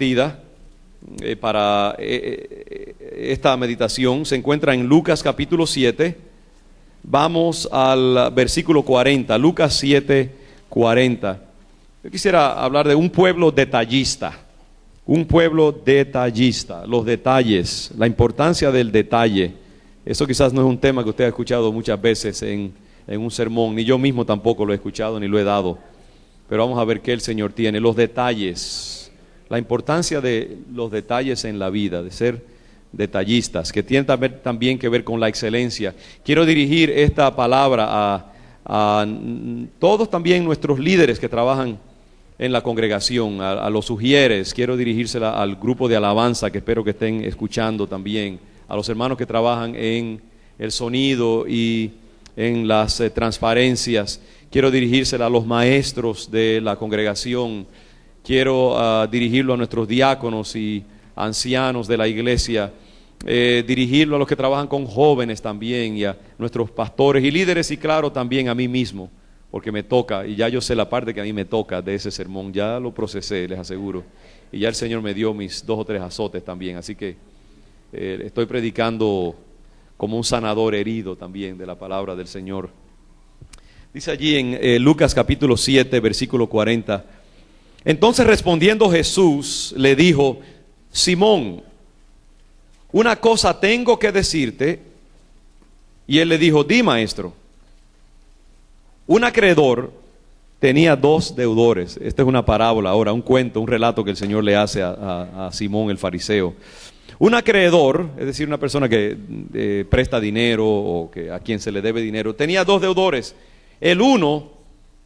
partida para esta meditación se encuentra en Lucas capítulo 7. Vamos al versículo 40, Lucas 7, 40. Yo quisiera hablar de un pueblo detallista. Un pueblo detallista, los detalles, la importancia del detalle. Eso quizás no es un tema que usted ha escuchado muchas veces en un sermón, ni yo mismo tampoco lo he escuchado ni lo he dado. Pero vamos a ver qué el Señor tiene. Los detalles, la importancia de los detalles en la vida, de ser detallistas, que tienen también que ver con la excelencia. Quiero dirigir esta palabra a todos también nuestros líderes que trabajan en la congregación, a los sugieres. Quiero dirigírsela al grupo de alabanza que espero que estén escuchando también, a los hermanos que trabajan en el sonido y en las transparencias. Quiero dirigírsela a los maestros de la congregación. Quiero dirigirlo a nuestros diáconos y ancianos de la iglesia. Dirigirlo a los que trabajan con jóvenes también, y a nuestros pastores y líderes, y claro, también a mí mismo, porque me toca, y ya yo sé la parte que a mí me toca de ese sermón, ya lo procesé, les aseguro, y ya el Señor me dio mis 2 o 3 azotes también, así que estoy predicando como un sanador herido también de la palabra del Señor. Dice allí en Lucas capítulo 7, versículo 40, entonces respondiendo Jesús le dijo, Simón, una cosa tengo que decirte. Y él le dijo, di, maestro. Un acreedor tenía 2 deudores. Esta es una parábola ahora, un cuento, un relato que el Señor le hace a Simón el fariseo. Un acreedor, es decir, una persona que presta dinero o a quien se le debe dinero, tenía 2 deudores. El uno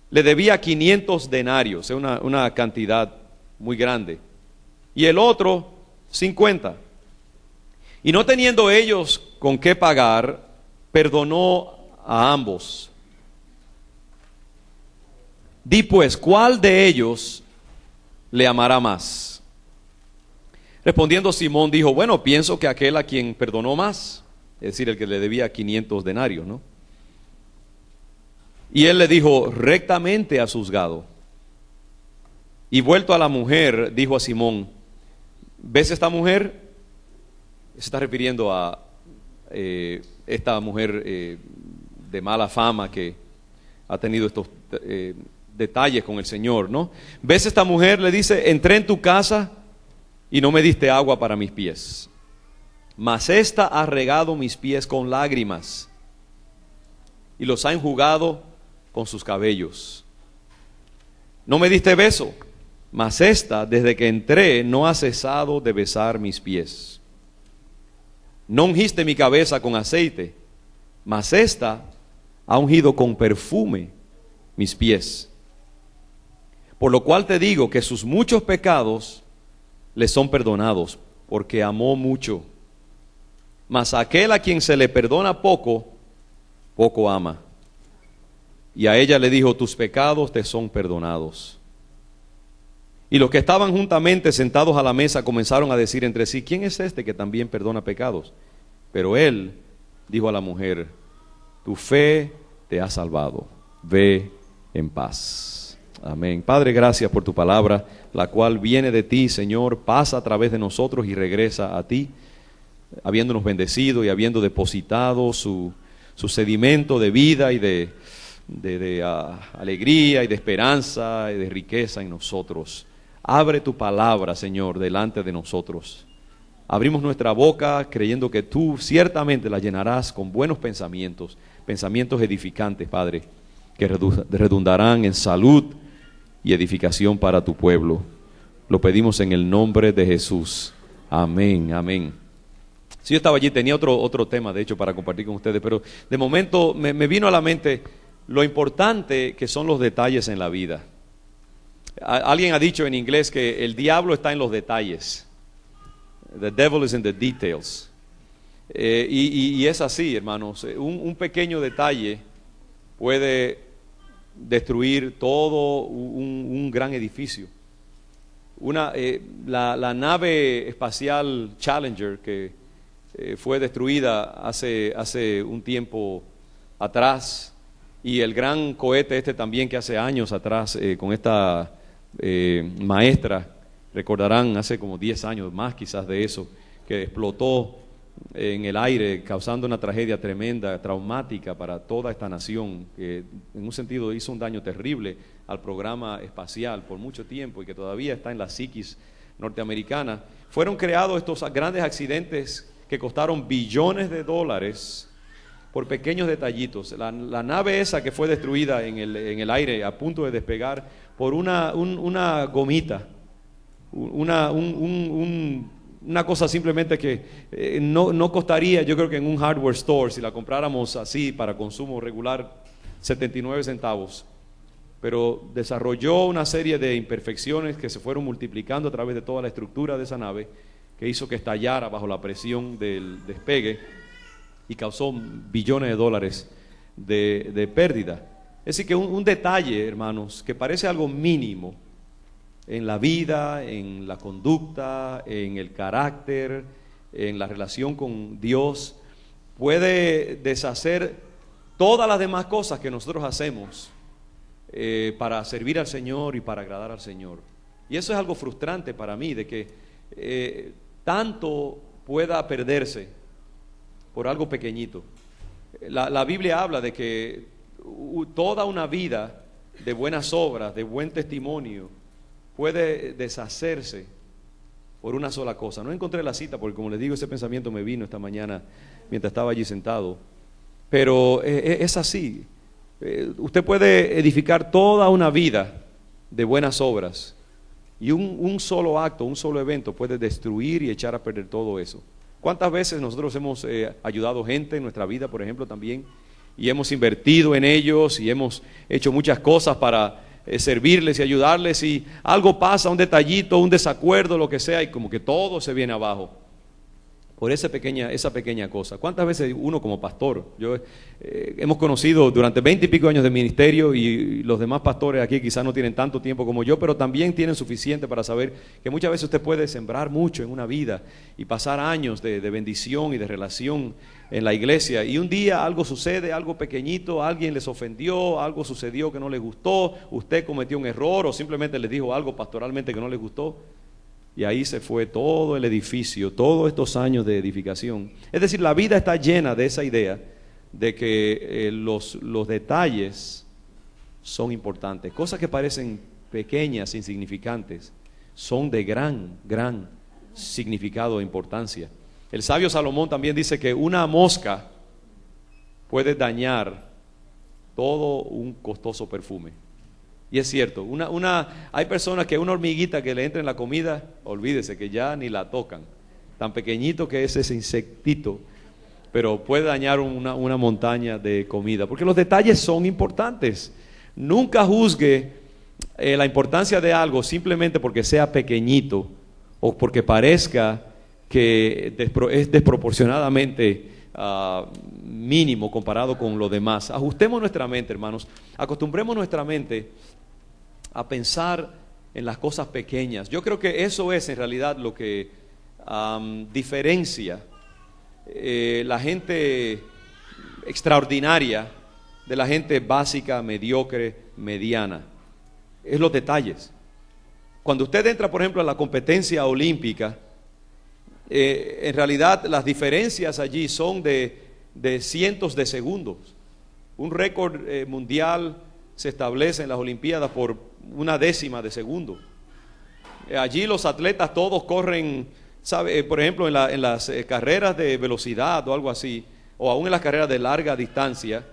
le debía 500 denarios, es una cantidad muy grande. Y el otro 50. Y no teniendo ellos con qué pagar, perdonó a ambos. Di pues, ¿cuál de ellos le amará más? Respondiendo Simón dijo, bueno, pienso que aquel a quien perdonó más, es decir, el que le debía 500 denarios, ¿no? Y él le dijo, rectamente has juzgado. Y vuelto a la mujer, dijo a Simón, ¿ves esta mujer? Se está refiriendo a esta mujer de mala fama que ha tenido estos detalles con el Señor, ¿no? ¿Ves esta mujer? Le dice, entré en tu casa y no me diste agua para mis pies, mas esta ha regado mis pies con lágrimas y los ha enjugado con sus cabellos. No me diste beso, mas esta desde que entré no ha cesado de besar mis pies. No ungiste mi cabeza con aceite, mas esta ha ungido con perfume mis pies. Por lo cual te digo que sus muchos pecados le son perdonados, porque amó mucho. Mas aquel a quien se le perdona poco, poco ama. Y a ella le dijo, tus pecados te son perdonados. Y los que estaban juntamente sentados a la mesa comenzaron a decir entre sí, ¿quién es este que también perdona pecados? Pero él dijo a la mujer, tu fe te ha salvado, ve en paz. Amén. Padre, gracias por tu palabra, la cual viene de ti, Señor, pasa a través de nosotros y regresa a ti, habiéndonos bendecido y habiendo depositado su sedimento de vida y de alegría y de esperanza y de riqueza en nosotros. Abre tu palabra, Señor, delante de nosotros. Abrimos nuestra boca creyendo que tú ciertamente la llenarás con buenos pensamientos, pensamientos edificantes, Padre, que redundarán en salud y edificación para tu pueblo. Lo pedimos en el nombre de Jesús. Amén, amén. Si yo estaba allí, tenía otro tema, de hecho, para compartir con ustedes, pero de momento me vino a la mente lo importante que son los detalles en la vida. Alguien ha dicho en inglés que el diablo está en los detalles. The devil is in the details. Y es así, hermanos. Un pequeño detalle puede destruir todo un gran edificio. La nave espacial Challenger que fue destruida hace un tiempo atrás, y el gran cohete también que hace años atrás con esta maestra Recordarán hace como 10 años, más quizás de eso, que explotó en el aire, causando una tragedia tremenda, traumática para toda esta nación, que en un sentido hizo un daño terrible al programa espacial por mucho tiempo y que todavía está en la psiquis norteamericana. Fueron creados estos grandes accidentes que costaron billones de dólares por pequeños detallitos. La nave esa que fue destruida en el aire a punto de despegar por una gomita, una cosa simplemente que no costaría, yo creo que en un hardware store, si la compráramos así para consumo regular, 79 centavos. Pero desarrolló una serie de imperfecciones que se fueron multiplicando a través de toda la estructura de esa nave, que hizo que estallara bajo la presión del despegue y causó billones de dólares de pérdida. Es decir, que un detalle, hermanos, que parece algo mínimo en la vida, en la conducta, en el carácter, en la relación con Dios, puede deshacer todas las demás cosas que nosotros hacemos para servir al Señor y para agradar al Señor. Y eso es algo frustrante para mí, de que tanto pueda perderse por algo pequeñito. La Biblia habla de que toda una vida de buenas obras, de buen testimonio, puede deshacerse por una sola cosa. No encontré la cita porque, como les digo, ese pensamiento me vino esta mañana mientras estaba allí sentado, pero es así. Usted puede edificar toda una vida de buenas obras y un solo acto, un solo evento puede destruir y echar a perder todo eso. ¿Cuántas veces nosotros hemos ayudado gente en nuestra vida, por ejemplo, también, y hemos invertido en ellos y hemos hecho muchas cosas para servirles y ayudarles, y algo pasa, un detallito, un desacuerdo, lo que sea, y como que todo se viene abajo por esa pequeña cosa? ¿Cuántas veces uno como pastor, hemos conocido durante 20 y pico años de ministerio, y los demás pastores aquí quizás no tienen tanto tiempo como yo, pero también tienen suficiente para saber que muchas veces usted puede sembrar mucho en una vida y pasar años de bendición y de relación en la iglesia, y un día algo sucede, algo pequeñito, alguien les ofendió, algo sucedió que no les gustó, usted cometió un error o simplemente les dijo algo pastoralmente que no les gustó, y ahí se fue todo el edificio, todos estos años de edificación. Es decir, la vida está llena de esa idea de que los detalles son importantes. Cosas que parecen pequeñas, insignificantes, son de gran significado e importancia. El sabio Salomón también dice que una mosca puede dañar todo un costoso perfume. Y es cierto, hay personas que una hormiguita que le entra en la comida, olvídese que ya ni la tocan. Tan pequeñito que es ese insectito, pero puede dañar una montaña de comida. Porque los detalles son importantes. Nunca juzgue la importancia de algo simplemente porque sea pequeñito o porque parezca que es desproporcionadamente mínimo comparado con lo demás. Ajustemos nuestra mente, hermanos. Acostumbremos nuestra mente a pensar en las cosas pequeñas. Yo creo que eso es en realidad lo que diferencia la gente extraordinaria de la gente básica, mediocre, mediana. Es los detalles. Cuando usted entra, por ejemplo, a la competencia olímpica, en realidad las diferencias allí son de cientos de segundos. Un récord mundial se establece en las Olimpiadas por una décima de segundo. Allí los atletas todos corren, por ejemplo, en las carreras de velocidad o algo así, o aún en las carreras de larga distancia,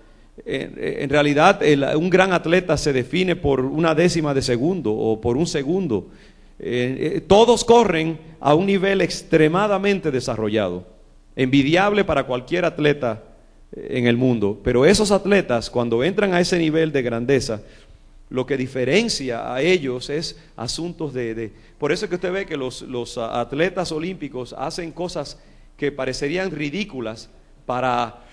en realidad un gran atleta se define por una décima de segundo o por un segundo. Todos corren a un nivel extremadamente desarrollado, envidiable para cualquier atleta en el mundo, pero esos atletas cuando entran a ese nivel de grandeza, lo que diferencia a ellos es asuntos por eso es que usted ve que los atletas olímpicos hacen cosas que parecerían ridículas para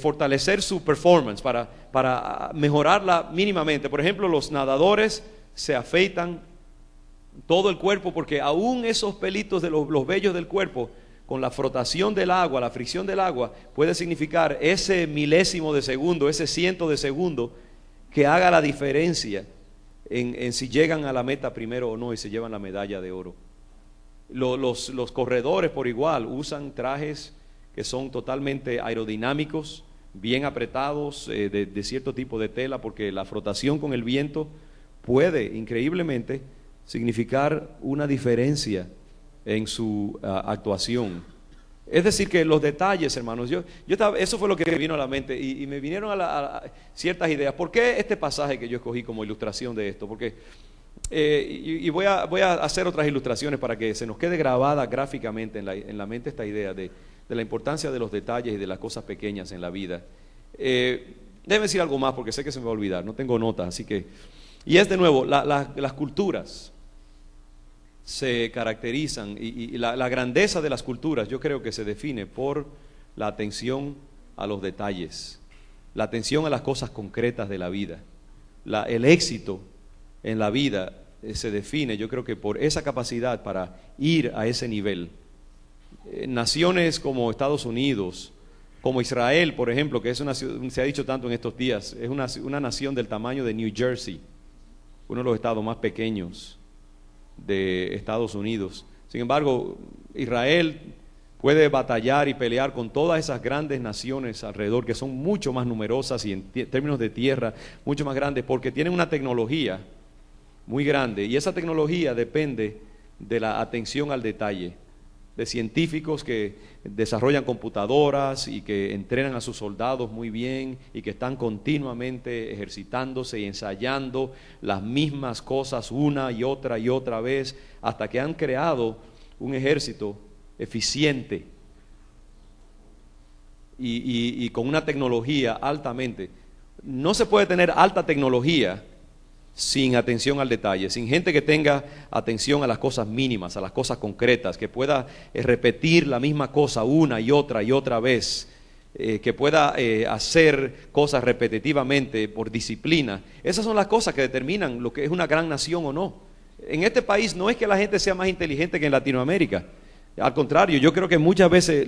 fortalecer su performance, para mejorarla mínimamente. Por ejemplo, los nadadores se afeitan todo el cuerpo, porque aún esos pelitos de los vellos del cuerpo, con la frotación del agua, la fricción del agua, puede significar ese milésimo de segundo, ese ciento de segundo, que haga la diferencia en si llegan a la meta primero o no y se llevan la medalla de oro. Los corredores por igual usan trajes que son totalmente aerodinámicos, bien apretados, de cierto tipo de tela, porque la frotación con el viento puede increíblemente significar una diferencia en su actuación. Es decir, que los detalles, hermanos, eso fue lo que me vino a la mente y me vinieron a ciertas ideas. ¿Por qué este pasaje que yo escogí como ilustración de esto? Porque, voy a hacer otras ilustraciones para que se nos quede grabada gráficamente en la mente esta idea de la importancia de los detalles y de las cosas pequeñas en la vida. Déjeme decir algo más porque sé que se me va a olvidar, no tengo notas, así que... Y es de nuevo, las culturas se caracterizan y la grandeza de las culturas yo creo que se define por la atención a los detalles, la atención a las cosas concretas de la vida. El éxito en la vida se define yo creo que por esa capacidad para ir a ese nivel. Naciones como Estados Unidos, como Israel por ejemplo, que se ha dicho tanto en estos días, es una nación del tamaño de New Jersey, uno de los estados más pequeños de Estados Unidos. Sin embargo, Israel puede batallar y pelear con todas esas grandes naciones alrededor que son mucho más numerosas y en términos de tierra mucho más grandes porque tienen una tecnología muy grande y esa tecnología depende de la atención al detalle, de científicos que desarrollan computadoras y que entrenan a sus soldados muy bien y que están continuamente ejercitándose y ensayando las mismas cosas una y otra vez hasta que han creado un ejército eficiente y con una tecnología altamente. No se puede tener alta tecnología sin atención al detalle, sin gente que tenga atención a las cosas mínimas, a las cosas concretas, que pueda repetir la misma cosa una y otra vez, que pueda hacer cosas repetitivamente por disciplina. Esas son las cosas que determinan lo que es una gran nación o no. En este país no es que la gente sea más inteligente que en Latinoamérica. Al contrario, yo creo que muchas veces,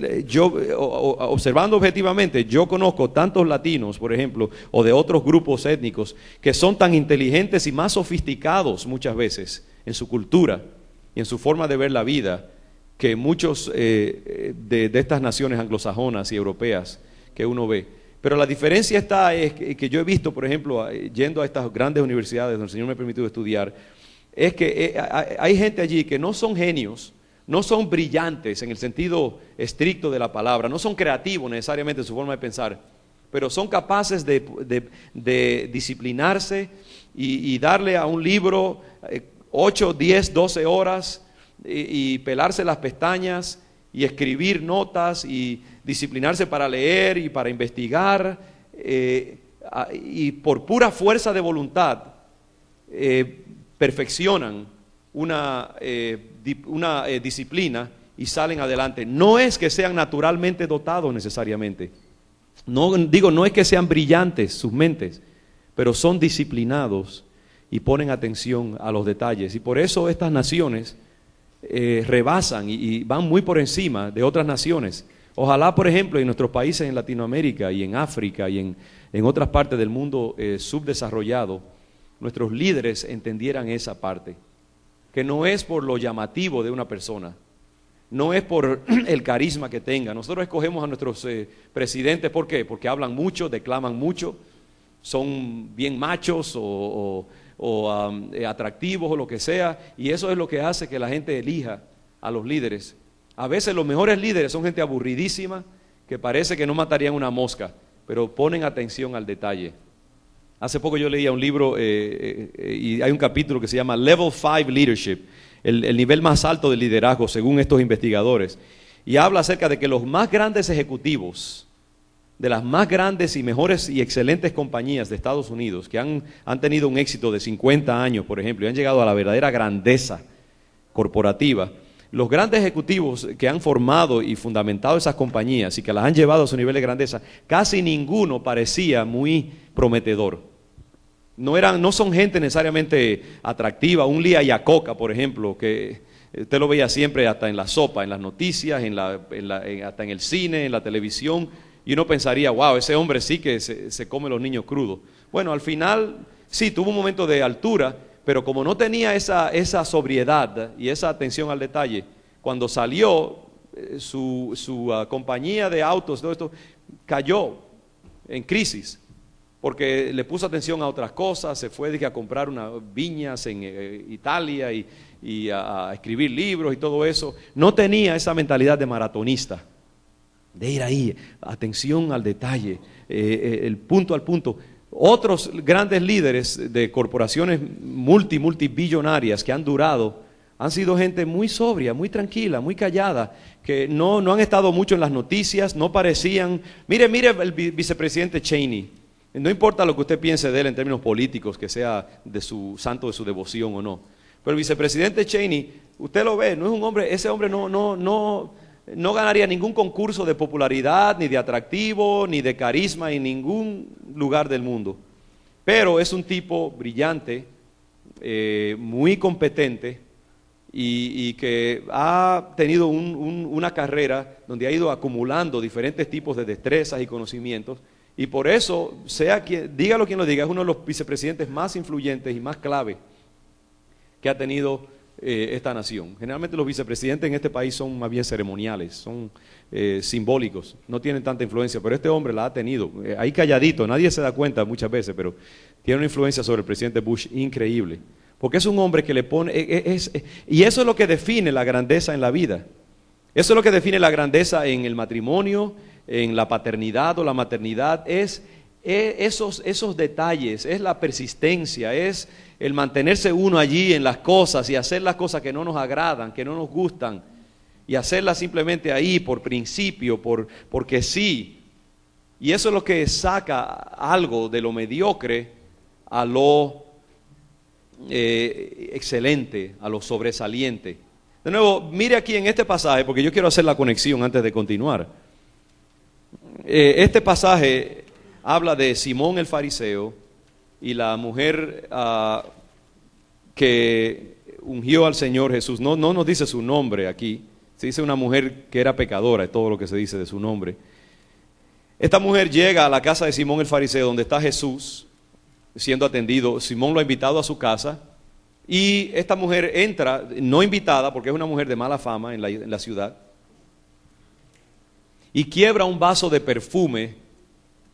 observando objetivamente, yo conozco tantos latinos, por ejemplo, o de otros grupos étnicos, que son tan inteligentes y más sofisticados muchas veces en su cultura y en su forma de ver la vida, que muchos de estas naciones anglosajonas y europeas que uno ve. Pero la diferencia está es que yo he visto, por ejemplo, yendo a estas grandes universidades donde el Señor me ha permitido estudiar, es que hay gente allí que no son genios, no son brillantes en el sentido estricto de la palabra, no son creativos necesariamente en su forma de pensar, pero son capaces de disciplinarse y darle a un libro 8, 10, 12 horas y pelarse las pestañas y escribir notas y disciplinarse para leer y para investigar y por pura fuerza de voluntad perfeccionan una disciplina y salen adelante. No es que sean naturalmente dotados necesariamente, no es que sean brillantes sus mentes, pero son disciplinados y ponen atención a los detalles, y por eso estas naciones rebasan y van muy por encima de otras naciones. Ojalá, por ejemplo, en nuestros países en Latinoamérica y en África y en otras partes del mundo subdesarrollado, nuestros líderes entendieran esa parte, que no es por lo llamativo de una persona, no es por el carisma que tenga. Nosotros escogemos a nuestros presidentes, ¿por qué? Porque hablan mucho, declaman mucho, son bien machos o atractivos o lo que sea, y eso es lo que hace que la gente elija a los líderes. A veces los mejores líderes son gente aburridísima, que parece que no matarían una mosca, pero ponen atención al detalle. Hace poco yo leía un libro y hay un capítulo que se llama Level 5 Leadership, el nivel más alto de liderazgo según estos investigadores, y habla acerca de que los más grandes ejecutivos de las más grandes y mejores y excelentes compañías de Estados Unidos, que han tenido un éxito de 50 años, por ejemplo, y han llegado a la verdadera grandeza corporativa, los grandes ejecutivos que han formado y fundamentado esas compañías y que las han llevado a su nivel de grandeza, casi ninguno parecía muy prometedor. No son gente necesariamente atractiva. Un Lee Iacocca, por ejemplo, que usted lo veía siempre hasta en la sopa, en las noticias, hasta en el cine, en la televisión, y uno pensaría, wow, ese hombre sí que se come los niños crudos. Bueno, al final sí, tuvo un momento de altura, pero como no tenía esa sobriedad y esa atención al detalle, Cuando salió, su compañía de autos, todo esto, cayó en crisis, porque le puso atención a otras cosas, se fue a comprar unas viñas en Italia y a escribir libros y todo eso. No tenía esa mentalidad de maratonista, de ir ahí, atención al detalle, el punto al punto. Otros grandes líderes de corporaciones multibillonarias que han durado, han sido gente muy sobria, muy tranquila, muy callada, que no han estado mucho en las noticias, no parecían. Mire el vicepresidente Cheney. No importa lo que usted piense de él en términos políticos, que sea de su santo de su devoción o no. Pero el vicepresidente Cheney, usted lo ve, no es un hombre, ese hombre no ganaría ningún concurso de popularidad, ni de atractivo, ni de carisma en ningún lugar del mundo. Pero es un tipo brillante, muy competente, y que ha tenido una carrera donde ha ido acumulando diferentes tipos de destrezas y conocimientos, y por eso, dígalo quien lo diga, es uno de los vicepresidentes más influyentes y más clave que ha tenido esta nación. Generalmente los vicepresidentes en este país son más bien ceremoniales, son simbólicos, no tienen tanta influencia, pero este hombre la ha tenido, ahí calladito, nadie se da cuenta muchas veces, pero tiene una influencia sobre el presidente Bush increíble. Porque es un hombre que le pone, y eso es lo que define la grandeza en la vida. Eso es lo que define la grandeza en el matrimonio, en la paternidad o la maternidad, es esos detalles, es la persistencia, es el mantenerse uno allí en las cosas y hacer las cosas que no nos agradan, que no nos gustan, y hacerlas simplemente ahí por principio, porque sí. Y eso es lo que saca algo de lo mediocre a lo excelente, a lo sobresaliente. De nuevo, mire aquí en este pasaje, porque yo quiero hacer la conexión antes de continuar. Este pasaje habla de Simón el fariseo y la mujer que ungió al Señor Jesús. No nos dice su nombre aquí, se dice una mujer que era pecadora, es todo lo que se dice de su nombre. Esta mujer llega a la casa de Simón el fariseo, donde está Jesús siendo atendido. Simón lo ha invitado a su casa y esta mujer entra, no invitada porque es una mujer de mala fama en la ciudad, y quiebra un vaso de perfume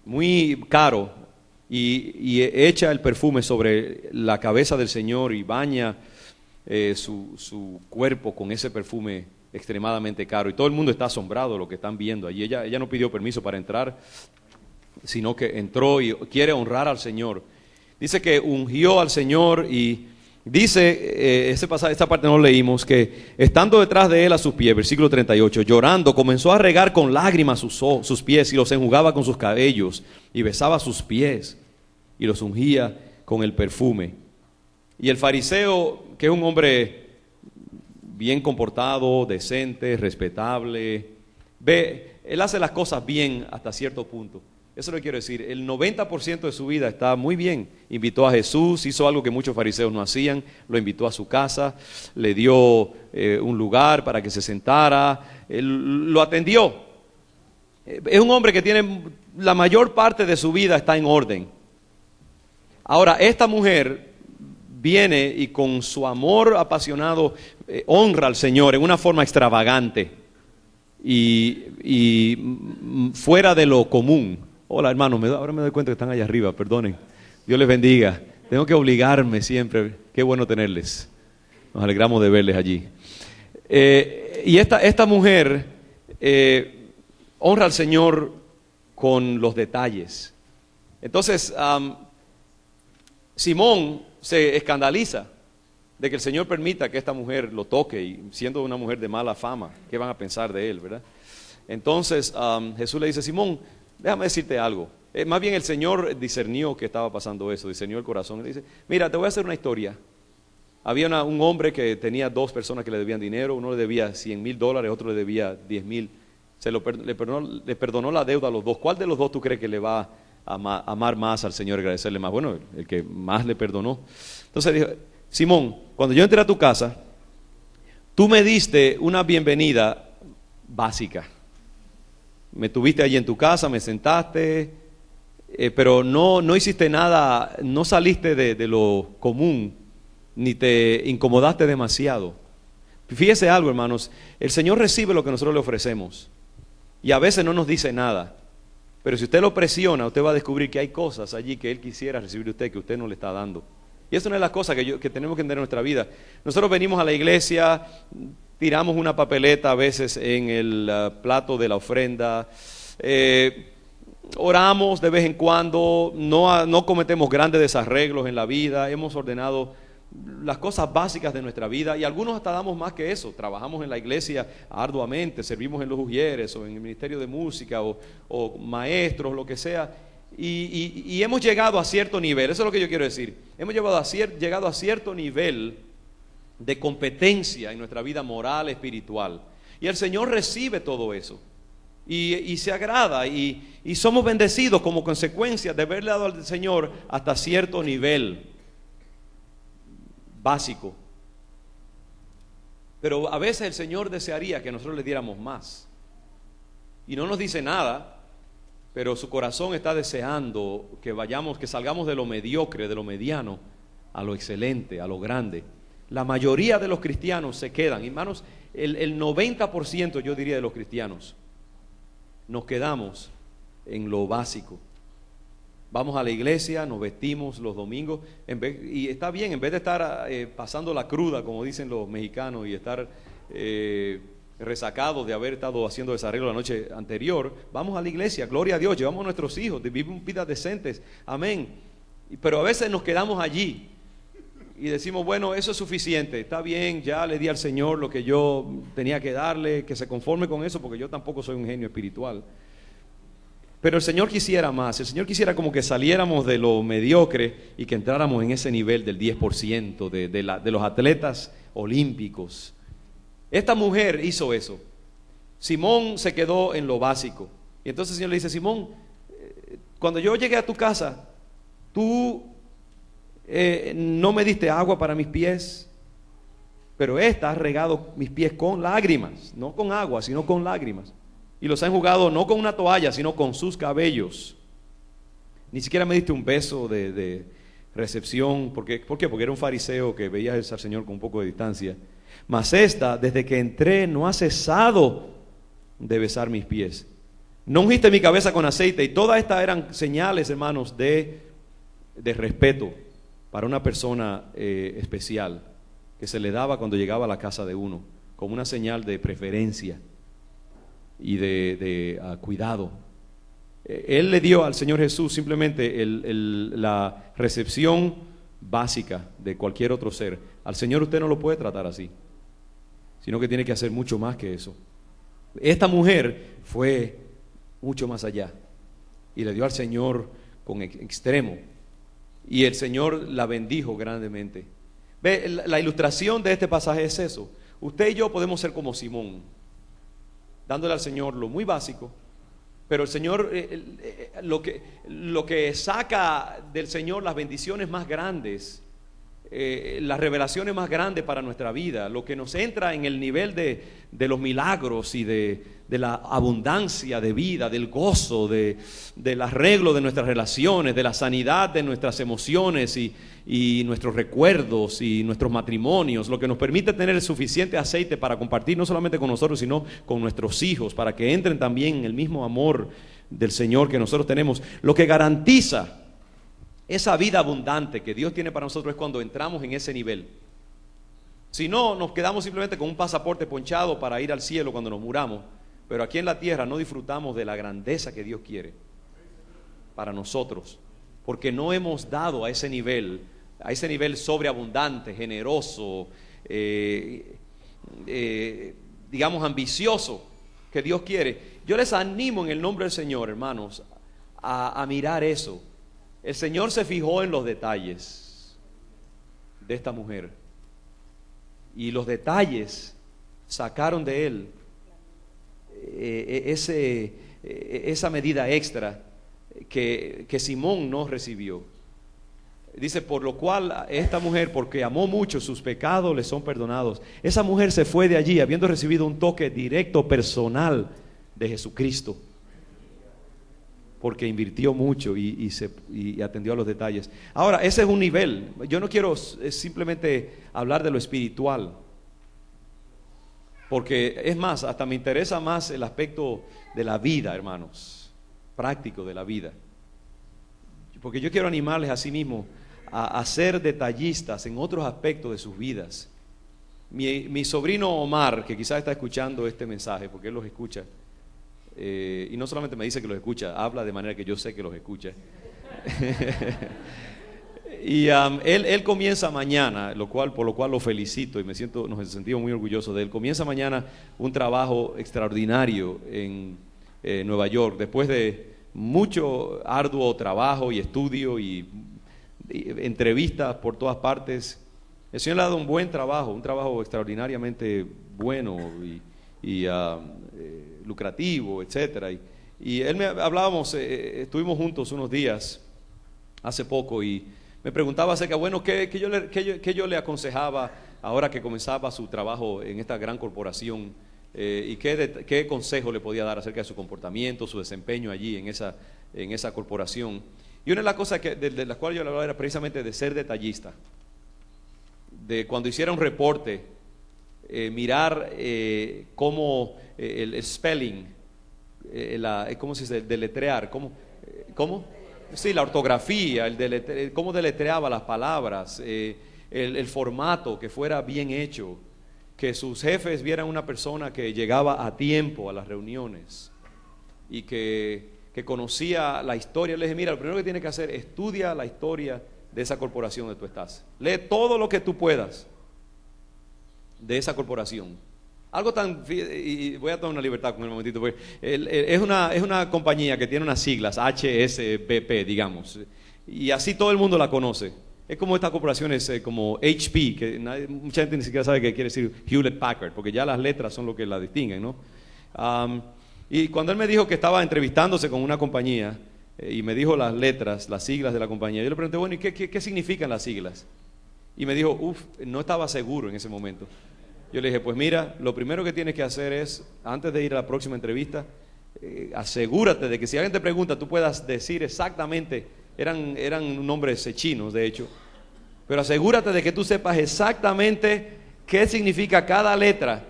muy caro y echa el perfume sobre la cabeza del Señor y baña su cuerpo con ese perfume extremadamente caro, y todo el mundo está asombrado de lo que están viendo allí. Ella no pidió permiso para entrar, sino que entró y quiere honrar al Señor. Dice que ungió al Señor, y dice, esta parte no leímos, que estando detrás de él a sus pies, versículo 38, llorando, comenzó a regar con lágrimas sus pies y los enjugaba con sus cabellos y besaba sus pies y los ungía con el perfume. Y el fariseo, que es un hombre bien comportado, decente, respetable, él hace las cosas bien hasta cierto punto. Eso es lo que quiero decir, el 90% de su vida está muy bien. Invitó a Jesús, hizo algo que muchos fariseos no hacían, lo invitó a su casa, le dio un lugar para que se sentara, lo atendió. Es un hombre que tiene, la mayor parte de su vida está en orden. Ahora, esta mujer viene y con su amor apasionado honra al Señor en una forma extravagante y fuera de lo común. Hola hermanos, ahora me doy cuenta que están allá arriba, perdonen. Dios les bendiga. Tengo que obligarme siempre. Qué bueno tenerles. Nos alegramos de verles allí. Y esta mujer honra al Señor con los detalles. Entonces, Simón se escandaliza de que el Señor permita que esta mujer lo toque, y siendo una mujer de mala fama, ¿qué van a pensar de él, verdad? Entonces Jesús le dice: Simón, déjame decirte algo. Más bien el Señor discernió que estaba pasando eso, discernió el corazón. Le dice: mira, te voy a hacer una historia. Había un hombre que tenía dos personas que le debían dinero. Uno le debía $100,000, otro le debía 10,000. Le perdonó la deuda a los dos. ¿Cuál de los dos tú crees que le va a amar más al Señor y agradecerle más? Bueno, el que más le perdonó. Entonces dijo: Simón, cuando yo entré a tu casa, tú me diste una bienvenida básica. Me tuviste allí en tu casa, me sentaste, pero no hiciste nada, no saliste de lo común, ni te incomodaste demasiado. Fíjese algo, hermanos, el Señor recibe lo que nosotros le ofrecemos y a veces no nos dice nada, pero si usted lo presiona, usted va a descubrir que hay cosas allí que Él quisiera recibir de usted que usted no le está dando. Y eso no es la cosa que tenemos que entender en nuestra vida. Nosotros venimos a la iglesia, tiramos una papeleta a veces en el plato de la ofrenda, oramos de vez en cuando, no cometemos grandes desarreglos en la vida, hemos ordenado las cosas básicas de nuestra vida y algunos hasta damos más que eso. Trabajamos en la iglesia arduamente, servimos en los ujieres o en el ministerio de música o maestros, lo que sea, y hemos llegado a cierto nivel. Eso es lo que yo quiero decir. Hemos llegado a cierto nivel de competencia en nuestra vida moral, espiritual, y el Señor recibe todo eso y se agrada y somos bendecidos como consecuencia de haberle dado al Señor hasta cierto nivel básico. Pero a veces el Señor desearía que nosotros le diéramos más y no nos dice nada, pero su corazón está deseando que salgamos de lo mediocre, de lo mediano, a lo excelente, a lo grande. La mayoría de los cristianos se quedan, hermanos, el 90% yo diría de los cristianos nos quedamos en lo básico. Vamos a la iglesia, nos vestimos los domingos, y está bien, en vez de estar pasando la cruda, como dicen los mexicanos, y estar resacados de haber estado haciendo desarreglo la noche anterior, vamos a la iglesia, gloria a Dios, llevamos a nuestros hijos, vivimos vidas decentes, amén. Pero a veces nos quedamos allí y decimos, bueno, eso es suficiente, está bien, ya le di al Señor lo que yo tenía que darle, que se conforme con eso, porque yo tampoco soy un genio espiritual. Pero el Señor quisiera más, el Señor quisiera como que saliéramos de lo mediocre y que entráramos en ese nivel del 10% de los atletas olímpicos. Esta mujer hizo eso. Simón se quedó en lo básico. Y entonces el Señor le dice, Simón, cuando yo llegué a tu casa, tú no me diste agua para mis pies, pero esta ha regado mis pies con lágrimas, no con agua, sino con lágrimas. Y los ha enjugado no con una toalla, sino con sus cabellos. Ni siquiera me diste un beso de recepción. ¿Por qué? Porque era un fariseo que veía al Señor con un poco de distancia. Mas esta, desde que entré, no ha cesado de besar mis pies. No ungiste mi cabeza con aceite. Y todas estas eran señales, hermanos, de respeto para una persona especial, que se le daba cuando llegaba a la casa de uno, como una señal de preferencia y de cuidado. Él le dio al Señor Jesús simplemente la recepción básica de cualquier otro ser. Al Señor usted no lo puede tratar así, sino que tiene que hacer mucho más que eso. Esta mujer fue mucho más allá y le dio al Señor con extremo, y el Señor la bendijo grandemente. Ve, la ilustración de este pasaje es eso. Usted y yo podemos ser como Simón, dándole al Señor lo muy básico, pero el Señor, lo que saca del Señor las bendiciones más grandes, las revelaciones más grandes para nuestra vida, lo que nos entra en el nivel de los milagros y de la abundancia de vida, del gozo, del arreglo de nuestras relaciones, de la sanidad de nuestras emociones y nuestros recuerdos y nuestros matrimonios, lo que nos permite tener suficiente aceite para compartir no solamente con nosotros, sino con nuestros hijos, para que entren también en el mismo amor del Señor que nosotros tenemos. Lo que garantiza esa vida abundante que Dios tiene para nosotros es cuando entramos en ese nivel. Si no, nos quedamos simplemente con un pasaporte ponchado para ir al cielo cuando nos muramos, pero aquí en la tierra no disfrutamos de la grandeza que Dios quiere para nosotros, porque no hemos dado a ese nivel sobreabundante, generoso, digamos ambicioso que Dios quiere. Yo les animo en el nombre del Señor, hermanos, a mirar eso. El Señor se fijó en los detalles de esta mujer, y los detalles sacaron de él esa medida extra que Simón no recibió. Dice, por lo cual esta mujer, porque amó mucho, sus pecados le son perdonados. Esa mujer se fue de allí habiendo recibido un toque directo, personal de Jesucristo, porque invirtió mucho y atendió a los detalles. Ahora, ese es un nivel. Yo no quiero simplemente hablar de lo espiritual. Porque es más, hasta me interesa más el aspecto de la vida, hermanos, práctico de la vida. Porque yo quiero animarles a sí mismos a ser detallistas en otros aspectos de sus vidas. Mi sobrino Omar, que quizás está escuchando este mensaje, porque él los escucha, y no solamente me dice que los escucha, habla de manera que yo sé que los escucha. Y él comienza mañana, por lo cual lo felicito y nos sentimos muy orgullosos de él. Comienza mañana un trabajo extraordinario en Nueva York, después de mucho arduo trabajo y estudio y entrevistas por todas partes. El Señor le ha dado un buen trabajo, un trabajo extraordinariamente bueno y lucrativo, etcétera. Y él hablábamos, estuvimos juntos unos días hace poco y me preguntaba acerca, bueno, ¿qué yo le aconsejaba ahora que comenzaba su trabajo en esta gran corporación? Y qué consejo le podía dar acerca de su comportamiento, su desempeño allí en esa corporación. Y una de las cosas de las cuales yo le hablaba era precisamente de ser detallista. De cuando hiciera un reporte, mirar cómo el spelling, ¿cómo se dice? Deletrear, ¿cómo? Sí, la ortografía, cómo deletreaba las palabras, el formato, que fuera bien hecho, que sus jefes vieran una persona que llegaba a tiempo a las reuniones y que conocía la historia. Le dije, mira, lo primero que tienes que hacer, estudia la historia de esa corporación donde tú estás. Lee todo lo que tú puedas de esa corporación. Algo tan, y voy a tomar una libertad con el momentito, porque es una compañía que tiene unas siglas, HSBP, digamos, y así todo el mundo la conoce. Es como estas corporaciones como HP, que mucha gente ni siquiera sabe qué quiere decir Hewlett Packard, porque ya las letras son lo que la distinguen, ¿no? Y cuando él me dijo que estaba entrevistándose con una compañía, y me dijo las letras, las siglas de la compañía, yo le pregunté, bueno, ¿y qué significan las siglas? Y me dijo, no estaba seguro en ese momento. Yo le dije, pues mira, lo primero que tienes que hacer es, antes de ir a la próxima entrevista, asegúrate de que si alguien te pregunta, tú puedas decir exactamente, eran nombres chinos de hecho, pero asegúrate de que tú sepas exactamente qué significa cada letra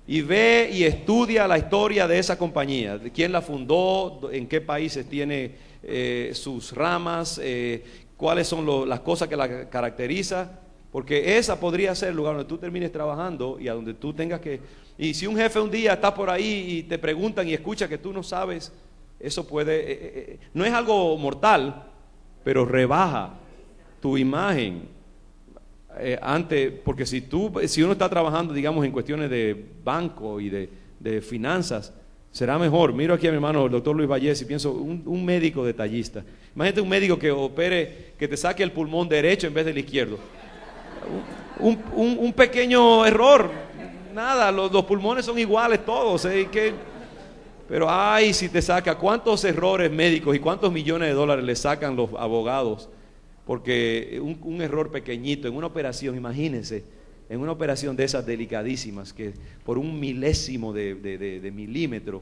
y ve y estudia la historia de esa compañía, de quién la fundó, en qué países tiene sus ramas, cuáles son las cosas que la caracterizan. Porque esa podría ser el lugar donde tú termines trabajando y a donde tú tengas que... Y si un jefe un día está por ahí y te preguntan y escucha que tú no sabes, eso puede... no es algo mortal, pero rebaja tu imagen porque si uno está trabajando, digamos, en cuestiones de banco y de finanzas, será mejor. Miro aquí a mi hermano, el doctor Luis Vallés, y pienso, un médico detallista. Imagínate un médico que opere, que te saque el pulmón derecho en vez del izquierdo. Un pequeño error, nada, los pulmones son iguales todos, pero ay, si te saca, cuántos errores médicos y cuántos millones de dólares le sacan los abogados, porque un error pequeñito en una operación, imagínense, en una operación de esas delicadísimas, que por un milésimo de milímetro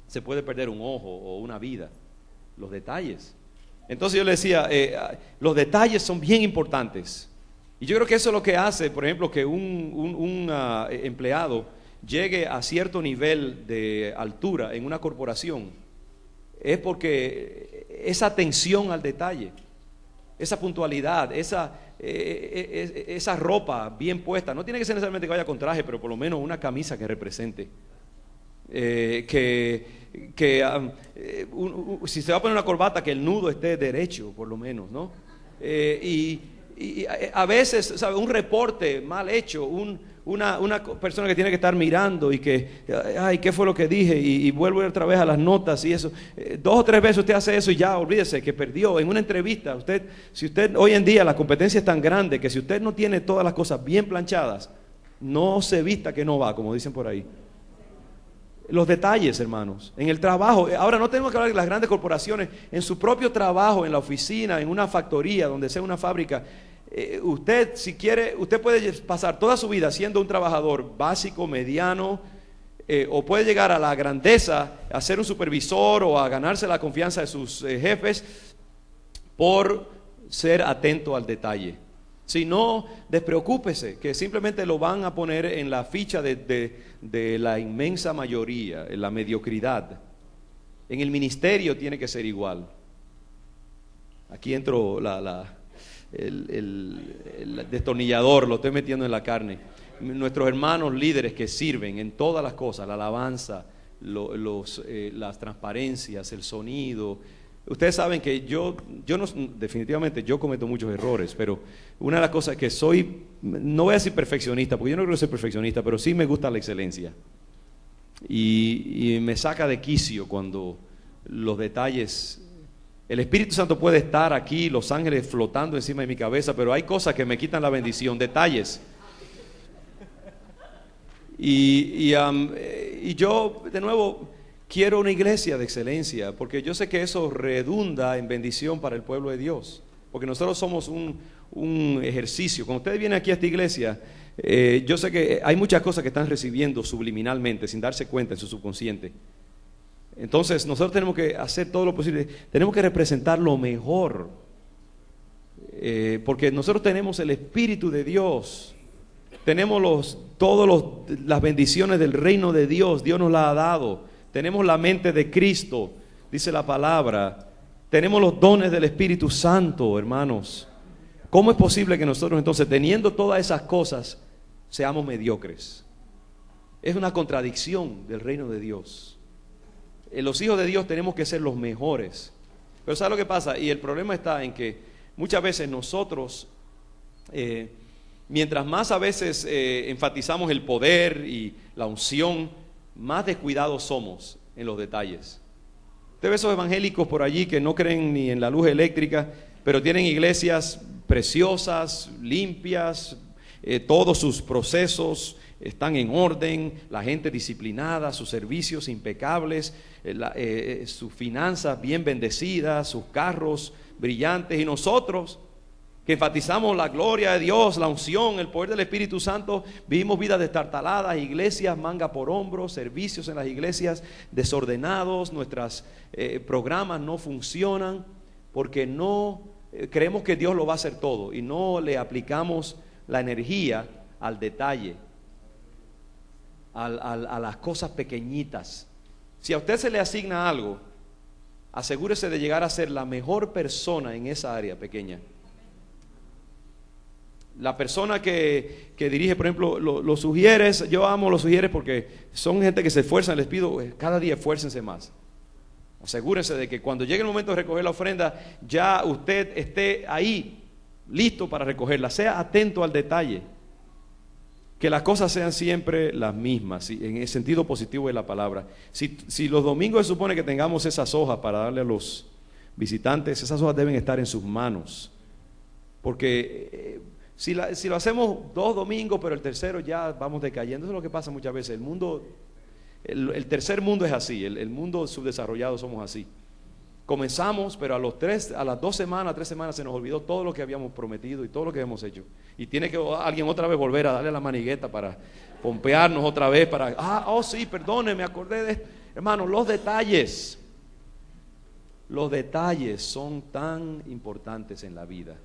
se puede perder un ojo o una vida, los detalles. Entonces yo le decía, los detalles son bien importantes. Y yo creo que eso es lo que hace, por ejemplo, que un empleado llegue a cierto nivel de altura en una corporación. Es porque esa atención al detalle, esa puntualidad, esa ropa bien puesta, no tiene que ser necesariamente que vaya con traje, pero por lo menos una camisa que represente. Si se va a poner una corbata, que el nudo esté derecho, por lo menos, ¿no? Y a veces, ¿sabe? Un reporte mal hecho, una persona que tiene que estar mirando y que, ay, ¿qué fue lo que dije? Y vuelvo otra vez a las notas y eso. 2 o 3 veces usted hace eso y ya, olvídese que perdió. En una entrevista, si usted hoy en día la competencia es tan grande que si usted no tiene todas las cosas bien planchadas, no se vista que no va, como dicen por ahí. Los detalles, hermanos, en el trabajo. Ahora no tenemos que hablar de las grandes corporaciones. En su propio trabajo, en la oficina, en una factoría, donde sea una fábrica, usted, si quiere, usted puede pasar toda su vida siendo un trabajador básico, mediano, o puede llegar a la grandeza, a ser un supervisor o a ganarse la confianza de sus jefes por ser atento al detalle. Si no, despreocúpese, que simplemente lo van a poner en la ficha de la inmensa mayoría, en la mediocridad. En el ministerio tiene que ser igual. Aquí entro el destornillador, lo estoy metiendo en la carne. Nuestros hermanos líderes que sirven en todas las cosas, la alabanza, las transparencias, el sonido. Ustedes saben que yo no, definitivamente yo cometo muchos errores, pero una de las cosas que soy, no voy a decir perfeccionista, porque yo no creo que soy perfeccionista, pero sí me gusta la excelencia. Y me saca de quicio cuando los detalles, el Espíritu Santo puede estar aquí, los ángeles flotando encima de mi cabeza, pero hay cosas que me quitan la bendición, detalles. Y yo, de nuevo, quiero una iglesia de excelencia, porque yo sé que eso redunda en bendición para el pueblo de Dios, porque nosotros somos un ejercicio. Cuando ustedes vienen aquí a esta iglesia, yo sé que hay muchas cosas que están recibiendo subliminalmente, sin darse cuenta en su subconsciente. Entonces nosotros tenemos que hacer todo lo posible, tenemos que representar lo mejor, porque nosotros tenemos el Espíritu de Dios, tenemos las bendiciones del reino de Dios, Dios nos la ha dado. Tenemos la mente de Cristo, dice la palabra. Tenemos los dones del Espíritu Santo, hermanos. ¿Cómo es posible que nosotros entonces, teniendo todas esas cosas, seamos mediocres? Es una contradicción del reino de Dios. Los hijos de Dios tenemos que ser los mejores. Pero ¿sabes lo que pasa? Y el problema está en que muchas veces nosotros, mientras más a veces enfatizamos el poder y la unción, más descuidados somos en los detalles. Usted ve esos evangélicos por allí que no creen ni en la luz eléctrica, pero tienen iglesias preciosas, limpias, todos sus procesos están en orden, la gente disciplinada, sus servicios impecables, sus finanzas bien bendecidas, sus carros brillantes, y nosotros que enfatizamos la gloria de Dios, la unción, el poder del Espíritu Santo, vivimos vidas destartaladas, iglesias manga por hombro, servicios en las iglesias desordenados, nuestros programas no funcionan porque no creemos que Dios lo va a hacer todo y no le aplicamos la energía al detalle, a las cosas pequeñitas. Si a usted se le asigna algo, asegúrese de llegar a ser la mejor persona en esa área pequeña. La persona que dirige, por ejemplo, los sugieres, yo amo los sugieres porque son gente que se esfuerzan, les pido cada día esfuércense más. Asegúrense de que cuando llegue el momento de recoger la ofrenda, ya usted esté ahí, listo para recogerla. Sea atento al detalle, que las cosas sean siempre las mismas, en el sentido positivo de la palabra. Si los domingos se supone que tengamos esas hojas para darle a los visitantes, esas hojas deben estar en sus manos, porque si lo hacemos 2 domingos, pero el tercero ya vamos decayendo. Eso es lo que pasa muchas veces. El mundo, el tercer mundo es así, el mundo subdesarrollado somos así. Comenzamos, pero a las 2 semanas, 3 semanas se nos olvidó todo lo que habíamos prometido y todo lo que habíamos hecho. Y tiene que alguien otra vez volver a darle la manigueta para pompearnos otra vez, sí, perdone, me acordé de esto. Hermanos, los detalles son tan importantes en la vida.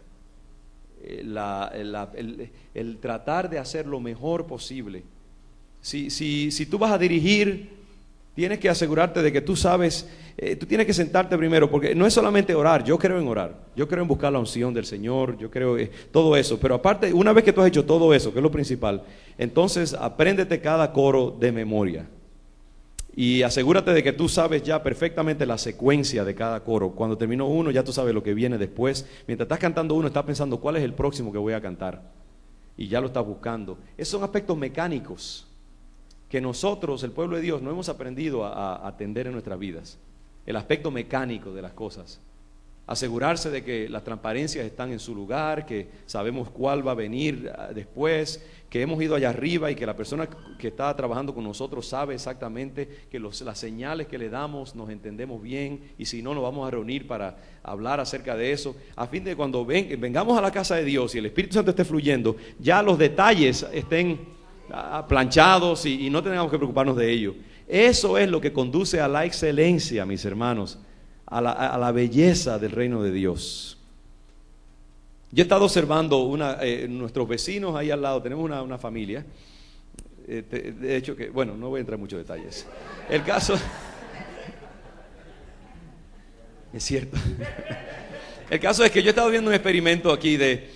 El tratar de hacer lo mejor posible. Si tú vas a dirigir, tienes que asegurarte de que tú sabes, tú tienes que sentarte primero, porque no es solamente orar. Yo creo en orar, yo creo en buscar la unción del Señor, yo creo todo eso, pero aparte, una vez que tú has hecho todo eso, que es lo principal, entonces apréndete cada coro de memoria. Y asegúrate de que tú sabes ya perfectamente la secuencia de cada coro. Cuando terminó uno, ya tú sabes lo que viene después. Mientras estás cantando uno, estás pensando cuál es el próximo que voy a cantar. Y ya lo estás buscando. Esos son aspectos mecánicos que nosotros, el pueblo de Dios, no hemos aprendido a atender en nuestras vidas. El aspecto mecánico de las cosas. Asegurarse de que las transparencias están en su lugar, que sabemos cuál va a venir después, que hemos ido allá arriba y que la persona que está trabajando con nosotros sabe exactamente que las señales que le damos nos entendemos bien, y si no, nos vamos a reunir para hablar acerca de eso, a fin de cuando vengamos a la casa de Dios y el Espíritu Santo esté fluyendo, ya los detalles estén planchados y no tengamos que preocuparnos de ello. Eso es lo que conduce a la excelencia, mis hermanos, a la belleza del reino de Dios. Yo he estado observando nuestros vecinos ahí al lado, tenemos una familia, de hecho que, bueno, no voy a entrar en muchos detalles. El caso, es cierto, el caso es que yo he estado viendo un experimento aquí de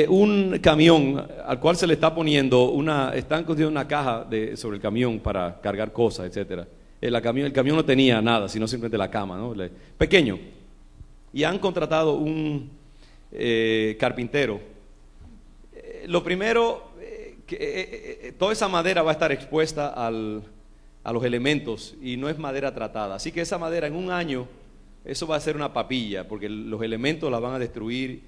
un camión al cual se le está poniendo están construyendo una caja sobre el camión para cargar cosas, etcétera. El camión no tenía nada, sino simplemente la cama, ¿no? Pequeño. Y han contratado un carpintero. Lo primero, toda esa madera va a estar expuesta a los elementos y no es madera tratada. Así que esa madera en un año, eso va a ser una papilla, porque los elementos la van a destruir.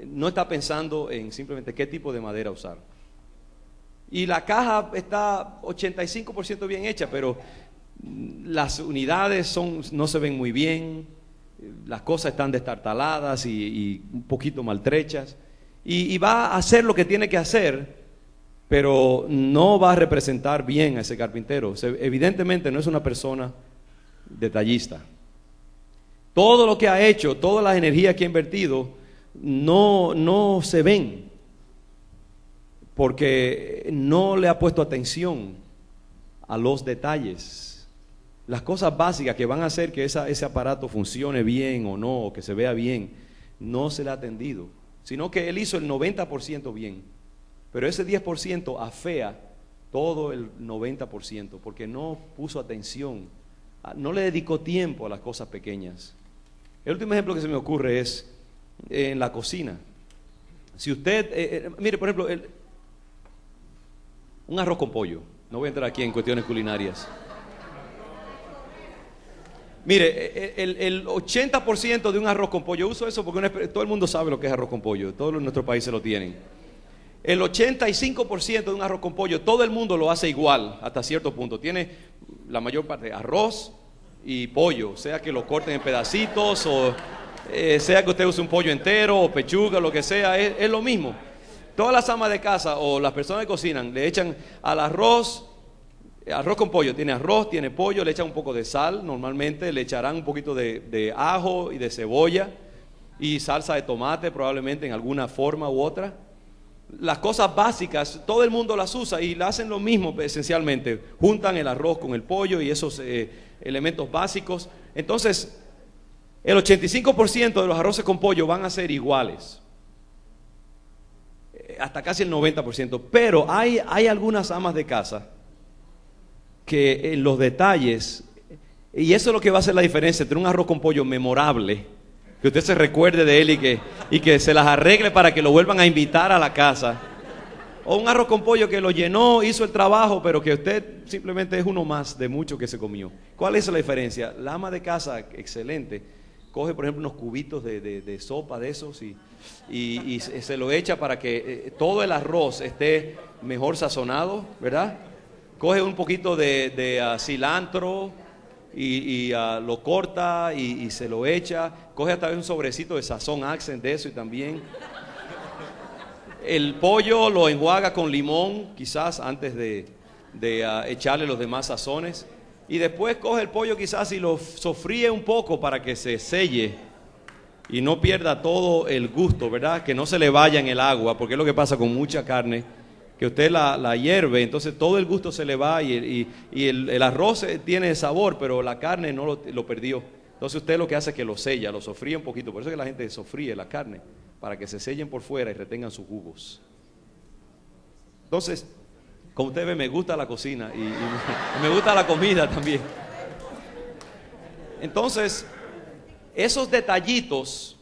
No está pensando en simplemente qué tipo de madera usar. Y la caja está 85% bien hecha, pero las unidades no se ven muy bien, las cosas están destartaladas y un poquito maltrechas, y va a hacer lo que tiene que hacer, pero no va a representar bien a ese carpintero. Evidentemente no es una persona detallista. Todo lo que ha hecho, todas las energías que ha invertido, no se ven, porque no le ha puesto atención a los detalles. Las cosas básicas que van a hacer que ese aparato funcione bien o no, o que se vea bien, no se le ha atendido, sino que él hizo el 90% bien, pero ese 10% afea todo el 90%, porque no puso atención, no le dedicó tiempo a las cosas pequeñas. El último ejemplo que se me ocurre es en la cocina. Si usted, mire, por ejemplo, un arroz con pollo, no voy a entrar aquí en cuestiones culinarias. Mire, el 80% de un arroz con pollo, uso eso porque todo el mundo sabe lo que es arroz con pollo, todos nuestros países lo tienen. El 85% de un arroz con pollo, todo el mundo lo hace igual hasta cierto punto. Tiene la mayor parte arroz y pollo, sea que lo corten en pedacitos o sea que usted use un pollo entero o pechuga, lo que sea, es lo mismo. Todas las amas de casa o las personas que cocinan le echan al arroz con pollo, tiene arroz, tiene pollo, le echan un poco de sal, normalmente le echarán un poquito de ajo y de cebolla y salsa de tomate probablemente en alguna forma u otra. Las cosas básicas, todo el mundo las usa y la hacen lo mismo esencialmente, juntan el arroz con el pollo y esos elementos básicos. Entonces, el 85% de los arroces con pollo van a ser iguales, hasta casi el 90%, pero hay algunas amas de casa que en los detalles, y eso es lo que va a hacer la diferencia entre un arroz con pollo memorable, que usted se recuerde de él y que se las arregle para que lo vuelvan a invitar a la casa, o un arroz con pollo que lo llenó, hizo el trabajo, pero que usted simplemente es uno más de mucho que se comió. ¿Cuál es la diferencia? La ama de casa, excelente, coge por ejemplo unos cubitos de sopa de esos y se lo echa para que todo el arroz esté mejor sazonado, ¿verdad? Coge un poquito de cilantro y lo corta y se lo echa. Coge hasta un sobrecito de sazón Accent de eso y también. El pollo lo enjuaga con limón, quizás antes de echarle los demás sazones. Y después coge el pollo quizás y lo sofríe un poco para que se selle y no pierda todo el gusto, ¿verdad? Que no se le vaya en el agua, porque es lo que pasa con mucha carne, que usted la hierve, entonces todo el gusto se le va y el arroz tiene sabor, pero la carne no lo perdió. Entonces usted lo que hace es que lo sella, lo sofríe un poquito. Por eso es que la gente sofríe la carne, para que se sellen por fuera y retengan sus jugos. Entonces, como usted ve, me gusta la cocina y me gusta la comida también. Entonces, esos detallitos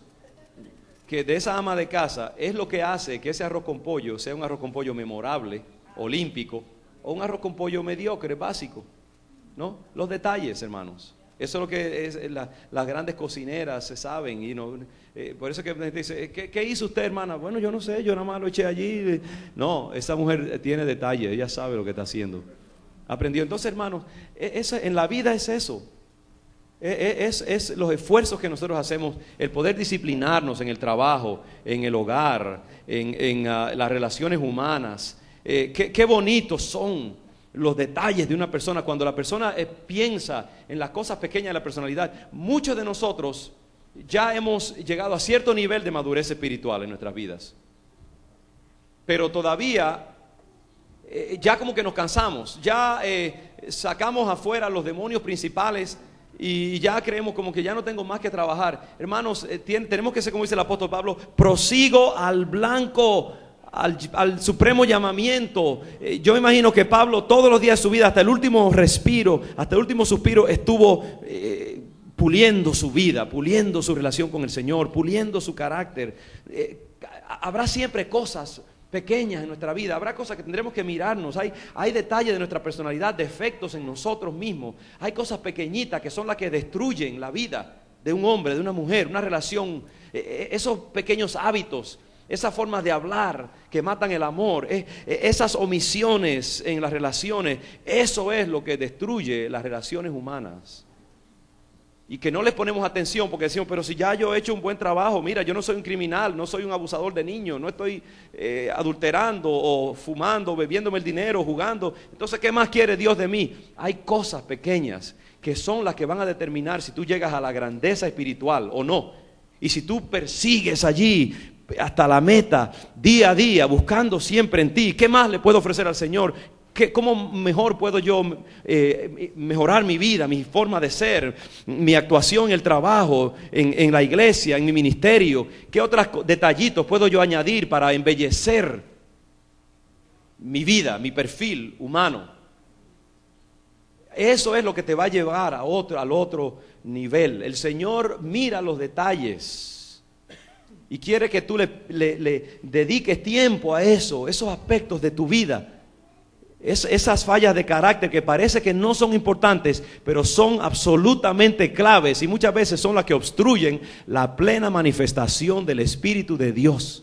que de esa ama de casa es lo que hace que ese arroz con pollo sea un arroz con pollo memorable, olímpico, o un arroz con pollo mediocre, básico, ¿no? Los detalles, hermanos. Eso es lo que las grandes cocineras se saben. Y por eso que la gente dice, ¿qué hizo usted, hermana? Bueno, yo no sé, yo nada más lo eché allí. No, esa mujer tiene detalles, ella sabe lo que está haciendo. Aprendió. Entonces, hermanos, en la vida es eso. Es los esfuerzos que nosotros hacemos, el poder disciplinarnos en el trabajo, en el hogar, en las relaciones humanas. Qué bonitos son los detalles de una persona cuando la persona piensa en las cosas pequeñas de la personalidad. Muchos de nosotros ya hemos llegado a cierto nivel de madurez espiritual en nuestras vidas. Pero todavía, ya como que nos cansamos, ya sacamos afuera los demonios principales y ya creemos como que ya no tengo más que trabajar. Hermanos, tenemos que ser, como dice el apóstol Pablo, prosigo al blanco, al supremo llamamiento. Yo me imagino que Pablo todos los días de su vida, hasta el último respiro, hasta el último suspiro, estuvo puliendo su vida, puliendo su relación con el Señor, puliendo su carácter. Habrá siempre cosas pequeñas en nuestra vida, habrá cosas que tendremos que mirarnos, hay detalles de nuestra personalidad, defectos en nosotros mismos, hay cosas pequeñitas que son las que destruyen la vida de un hombre, de una mujer, una relación, esos pequeños hábitos, esas formas de hablar que matan el amor, esas omisiones en las relaciones, eso es lo que destruye las relaciones humanas. Y que no les ponemos atención porque decimos, pero si ya yo he hecho un buen trabajo, mira, yo no soy un criminal, no soy un abusador de niños, no estoy adulterando o fumando, bebiéndome el dinero, jugando. Entonces, ¿qué más quiere Dios de mí? Hay cosas pequeñas que son las que van a determinar si tú llegas a la grandeza espiritual o no. Y si tú persigues allí hasta la meta, día a día, buscando siempre en ti, ¿qué más le puedo ofrecer al Señor? ¿Cómo mejor puedo yo mejorar mi vida, mi forma de ser, mi actuación en el trabajo, en la iglesia, en mi ministerio? ¿Qué otros detallitos puedo yo añadir para embellecer mi vida, mi perfil humano? Eso es lo que te va a llevar al otro nivel. El Señor mira los detalles y quiere que tú le dediques tiempo a esos aspectos de tu vida. Esas fallas de carácter que parece que no son importantes, pero son absolutamente claves y muchas veces son las que obstruyen la plena manifestación del Espíritu de Dios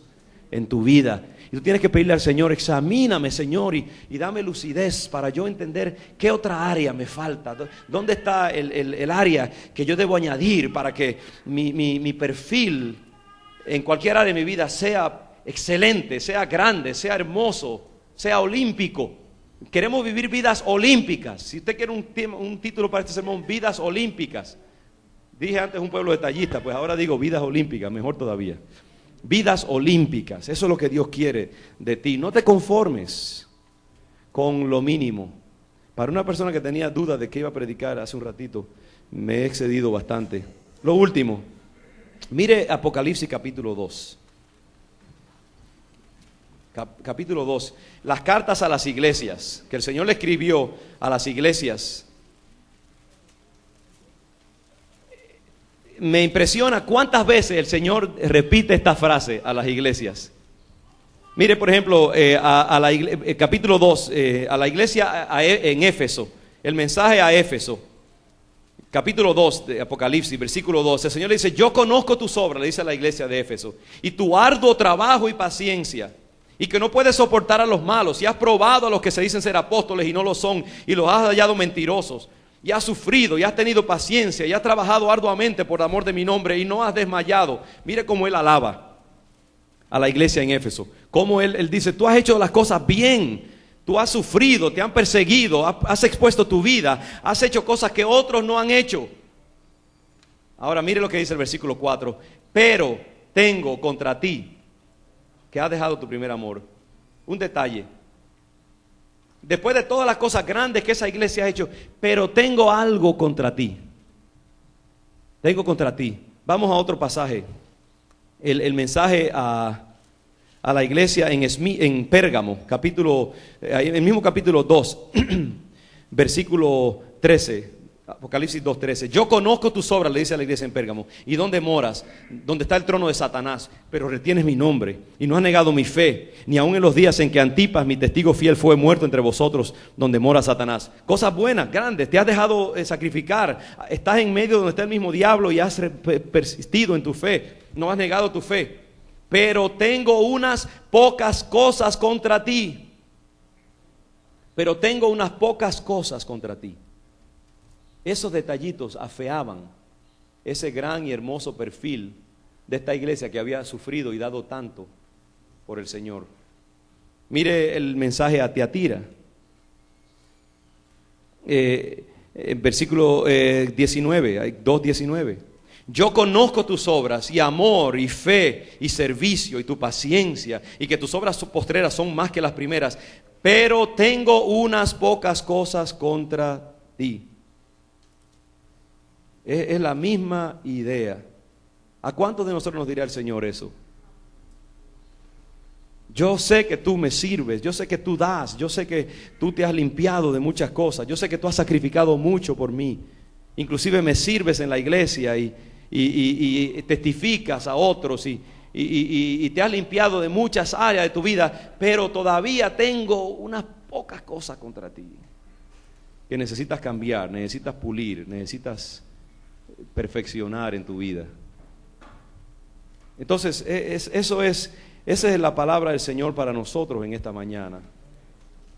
en tu vida. Y tú tienes que pedirle al Señor, examíname, Señor, y dame lucidez para yo entender qué otra área me falta. ¿Dónde está el área que yo debo añadir para que mi perfil en cualquier área de mi vida sea excelente, sea grande, sea hermoso, sea olímpico? Queremos vivir vidas olímpicas. Si usted quiere un título para este sermón, vidas olímpicas. Dije antes un pueblo detallista, pues ahora digo vidas olímpicas, mejor todavía. Vidas olímpicas, eso es lo que Dios quiere de ti. No te conformes con lo mínimo. Para una persona que tenía dudas de qué iba a predicar hace un ratito, me he excedido bastante. Lo último, mire Apocalipsis capítulo 2. Capítulo 2, las cartas a las iglesias, que el Señor le escribió a las iglesias. Me impresiona cuántas veces el Señor repite esta frase a las iglesias. Mire, por ejemplo, capítulo 2, a la iglesia en Éfeso, el mensaje a Éfeso. Capítulo 2 de Apocalipsis, versículo 12, el Señor le dice, yo conozco tus obras, le dice a la iglesia de Éfeso, y tu arduo trabajo y paciencia, y que no puedes soportar a los malos, y has probado a los que se dicen ser apóstoles y no lo son, y los has hallado mentirosos, y has sufrido, y has tenido paciencia, y has trabajado arduamente por amor de mi nombre, y no has desmayado. Mire cómo él alaba a la iglesia en Éfeso, cómo él dice, tú has hecho las cosas bien, tú has sufrido, te han perseguido, has expuesto tu vida, has hecho cosas que otros no han hecho. Ahora mire lo que dice el versículo 4, pero tengo contra ti que has dejado tu primer amor. Un detalle. Después de todas las cosas grandes que esa iglesia ha hecho, pero tengo algo contra ti. Tengo contra ti. Vamos a otro pasaje. El mensaje a la iglesia en Pérgamo, el mismo capítulo 2, versículo 13. Apocalipsis 2:13. Yo conozco tus obras, le dice a la iglesia en Pérgamo, y dónde moras, donde está el trono de Satanás, pero retienes mi nombre y no has negado mi fe, ni aun en los días en que Antipas, mi testigo fiel, fue muerto entre vosotros, donde mora Satanás. Cosas buenas, grandes, te has dejado sacrificar, estás en medio donde está el mismo diablo y has persistido en tu fe, no has negado tu fe, pero tengo unas pocas cosas contra ti. Pero tengo unas pocas cosas contra ti. Esos detallitos afeaban ese gran y hermoso perfil de esta iglesia que había sufrido y dado tanto por el Señor. Mire el mensaje a Tiatira, versículo 19, 2:19. Yo conozco tus obras y amor y fe y servicio y tu paciencia y que tus obras postreras son más que las primeras, pero tengo unas pocas cosas contra ti. Es la misma idea. ¿A cuántos de nosotros nos dirá el Señor eso? Yo sé que tú me sirves, yo sé que tú das, yo sé que tú te has limpiado de muchas cosas, yo sé que tú has sacrificado mucho por mí, inclusive me sirves en la iglesia y testificas a otros y te has limpiado de muchas áreas de tu vida, pero todavía tengo unas pocas cosas contra ti que necesitas cambiar, necesitas pulir, necesitas perfeccionar en tu vida. Entonces, esa es la palabra del Señor para nosotros en esta mañana.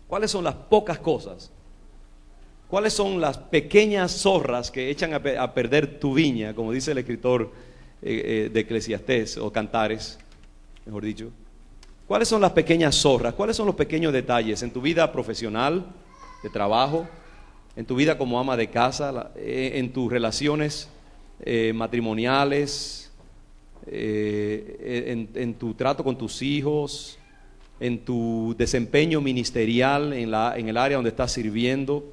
¿Cuáles son las pocas cosas? ¿Cuáles son las pequeñas zorras que echan a perder tu viña, como dice el escritor de Eclesiastés o Cantares, mejor dicho? ¿Cuáles son las pequeñas zorras? ¿Cuáles son los pequeños detalles en tu vida profesional, de trabajo, en tu vida como ama de casa, en tus relaciones matrimoniales, en tu trato con tus hijos, en tu desempeño ministerial en el área donde estás sirviendo?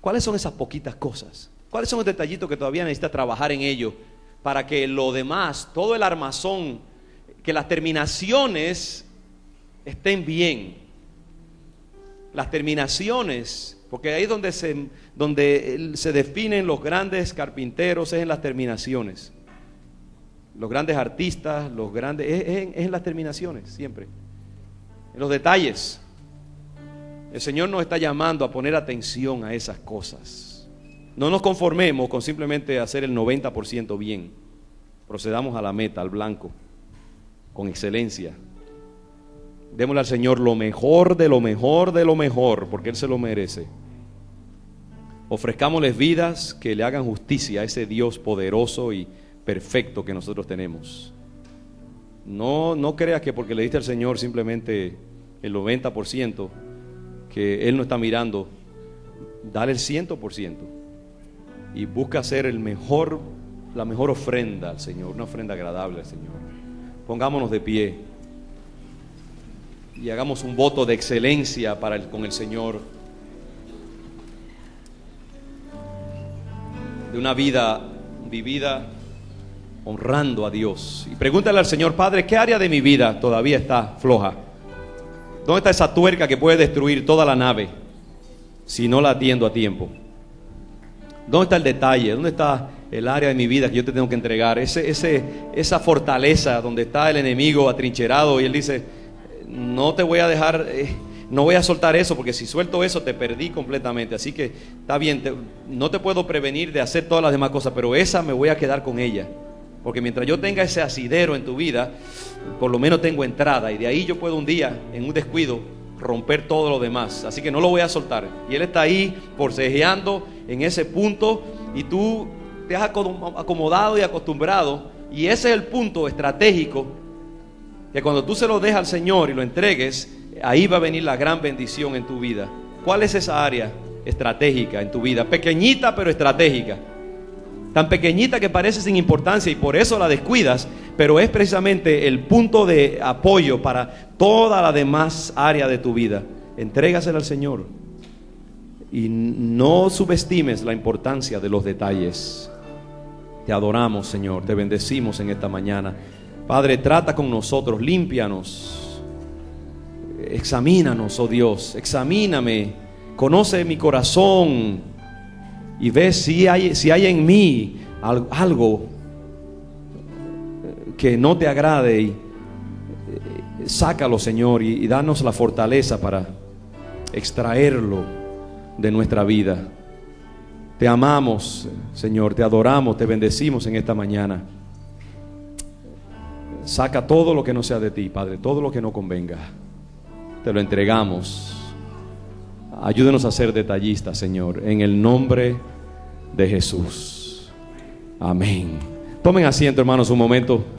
¿Cuáles son esas poquitas cosas? ¿Cuáles son los detallitos que todavía necesitas trabajar en ello para que lo demás, todo el armazón, que las terminaciones estén bien? Las terminaciones, porque ahí donde se definen los grandes carpinteros es en las terminaciones. Los grandes artistas, es en las terminaciones siempre, en los detalles. El Señor nos está llamando a poner atención a esas cosas. No nos conformemos con simplemente hacer el 90% bien. Procedamos a la meta, al blanco, con excelencia. Démosle al Señor lo mejor de lo mejor de lo mejor, porque Él se lo merece. Ofrezcámosles vidas que le hagan justicia a ese Dios poderoso y perfecto que nosotros tenemos. No creas que porque le diste al Señor simplemente el 90%, que Él no está mirando. Dale el 100% y busca hacer la mejor ofrenda al Señor, una ofrenda agradable al Señor. Pongámonos de pie y hagamos un voto de excelencia con el Señor, de una vida vivida honrando a Dios. Y pregúntale al Señor: Padre, ¿qué área de mi vida todavía está floja? ¿Dónde está esa tuerca que puede destruir toda la nave si no la atiendo a tiempo? ¿Dónde está el detalle? ¿Dónde está el área de mi vida que yo te tengo que entregar? Esa fortaleza donde está el enemigo atrincherado y él dice: no te voy a dejar, no voy a soltar eso, porque si suelto eso te perdí completamente. Así que está bien, no te puedo prevenir de hacer todas las demás cosas, pero esa me voy a quedar con ella. Porque mientras yo tenga ese asidero en tu vida, por lo menos tengo entrada, y de ahí yo puedo un día, en un descuido, romper todo lo demás. Así que no lo voy a soltar. Y Él está ahí forcejeando en ese punto, y tú te has acomodado y acostumbrado, y ese es el punto estratégico, que cuando tú se lo dejas al Señor y lo entregues, ahí va a venir la gran bendición en tu vida. ¿Cuál es esa área estratégica en tu vida? Pequeñita pero estratégica. Tan pequeñita que parece sin importancia y por eso la descuidas, pero es precisamente el punto de apoyo para toda la demás área de tu vida. Entrégasela al Señor y no subestimes la importancia de los detalles. Te adoramos, Señor, te bendecimos en esta mañana. Padre, trata con nosotros, límpianos, examínanos, oh Dios, examíname, conoce mi corazón y ve si hay en mí algo que no te agrade, y sácalo, Señor, y danos la fortaleza para extraerlo de nuestra vida. Te amamos, Señor, te adoramos, te bendecimos en esta mañana. Saca todo lo que no sea de ti, Padre, todo lo que no convenga. Te lo entregamos. Ayúdenos a ser detallistas, Señor, en el nombre de Jesús. Amén. Tomen asiento, hermanos, un momento.